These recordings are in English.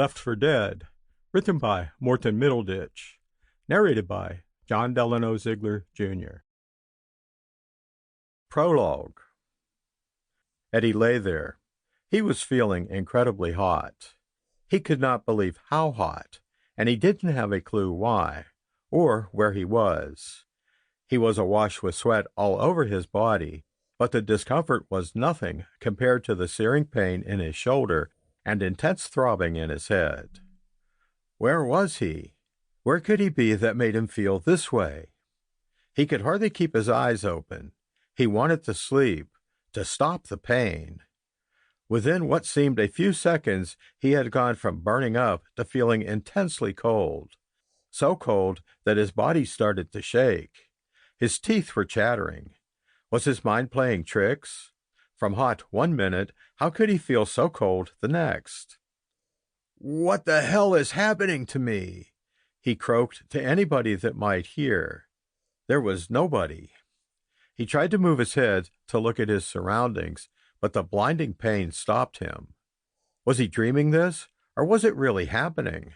Left for Dead, written by Morton Middleditch, narrated by John Delino Ziegler, Jr. Prologue. Eddie lay there. He was feeling incredibly hot. He could not believe how hot, and he didn't have a clue why, or where he was. He was awash with sweat all over his body, but the discomfort was nothing compared to the searing pain in his shoulder and intense throbbing in his head. Where was he? Where could he be that made him feel this way? He could hardly keep his eyes open. He wanted to sleep, to stop the pain. Within what seemed a few seconds, he had gone from burning up to feeling intensely cold. So cold that his body started to shake. His teeth were chattering. Was his mind playing tricks? From hot 1 minute, how could he feel so cold the next? "What the hell is happening to me?" he croaked to anybody that might hear. There was nobody. He tried to move his head to look at his surroundings, but the blinding pain stopped him. Was he dreaming this, or was it really happening?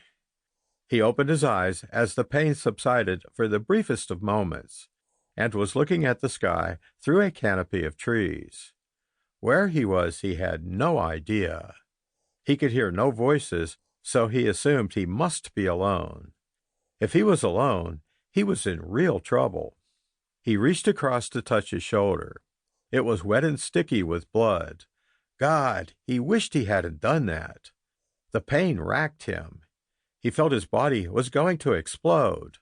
He opened his eyes as the pain subsided for the briefest of moments, and was looking at the sky through a canopy of trees. Where he was, he had no idea. He could hear no voices, so he assumed he must be alone. If he was alone, he was in real trouble. He reached across to touch his shoulder. It was wet and sticky with blood. God, he wished he hadn't done that. The pain racked him. He felt his body was going to explode.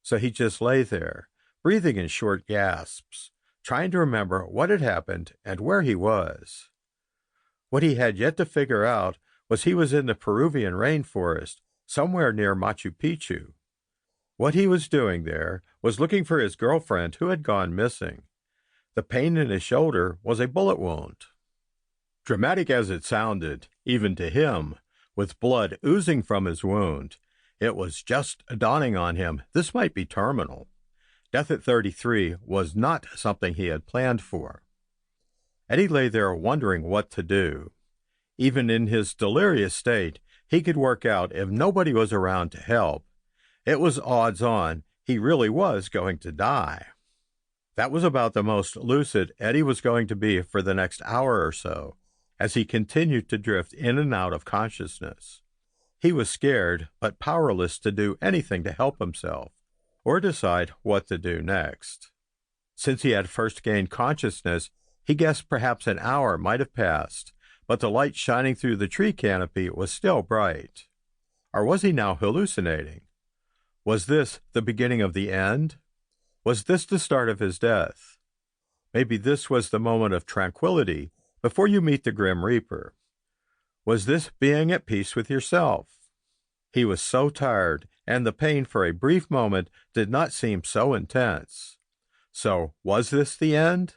So he just lay there, breathing in short gasps, trying to remember what had happened and where he was. What he had yet to figure out was he was in the Peruvian rainforest, somewhere near Machu Picchu. What he was doing there was looking for his girlfriend who had gone missing. The pain in his shoulder was a bullet wound. Dramatic as it sounded, even to him, with blood oozing from his wound, it was just dawning on him this might be terminal. Death at 33 was not something he had planned for. Eddie lay there wondering what to do. Even in his delirious state, he could work out if nobody was around to help. It was odds on he really was going to die. That was about the most lucid Eddie was going to be for the next hour or so, as he continued to drift in and out of consciousness. He was scared, but powerless to do anything to help himself, or decide what to do next. Since he had first gained consciousness, he guessed perhaps an hour might have passed, but the light shining through the tree canopy was still bright. Or was he now hallucinating? Was this the beginning of the end? Was this the start of his death? Maybe this was the moment of tranquility before you meet the Grim Reaper. Was this being at peace with yourself? He was so tired, and the pain for a brief moment did not seem so intense. So, was this the end?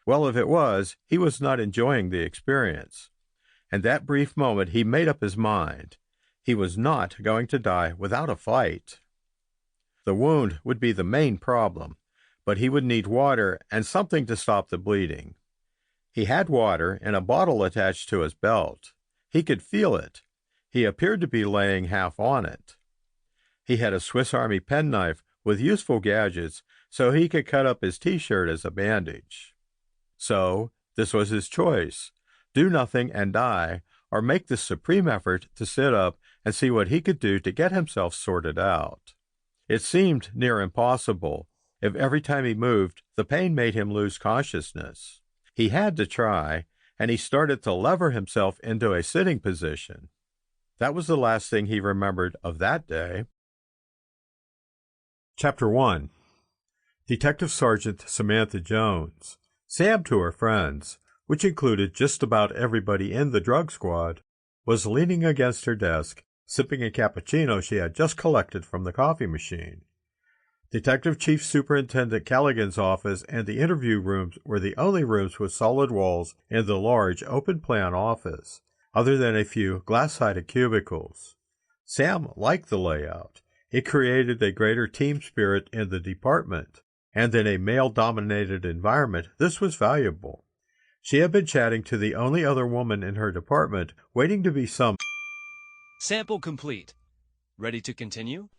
Well, if it was, he was not enjoying the experience. And that brief moment he made up his mind. He was not going to die without a fight. The wound would be the main problem, but he would need water and something to stop the bleeding. He had water in a bottle attached to his belt. He could feel it. He appeared to be laying half on it. He had a Swiss Army penknife with useful gadgets so he could cut up his t-shirt as a bandage. So, this was his choice. Do nothing and die, or make the supreme effort to sit up and see what he could do to get himself sorted out. It seemed near impossible, if every time he moved, the pain made him lose consciousness. He had to try, and he started to lever himself into a sitting position. That was the last thing he remembered of that day. Chapter 1. Detective Sergeant Samantha Jones, Sam to her friends, which included just about everybody in the drug squad, was leaning against her desk, sipping a cappuccino she had just collected from the coffee machine. Detective Chief Superintendent Callaghan's office and the interview rooms were the only rooms with solid walls in the large open-plan office, other than a few glass-sided cubicles. Sam liked the layout. It created a greater team spirit in the department, and in a male-dominated environment, this was valuable. She had been chatting to the only other woman in her department, waiting to be summoned. Sample complete. Ready to continue?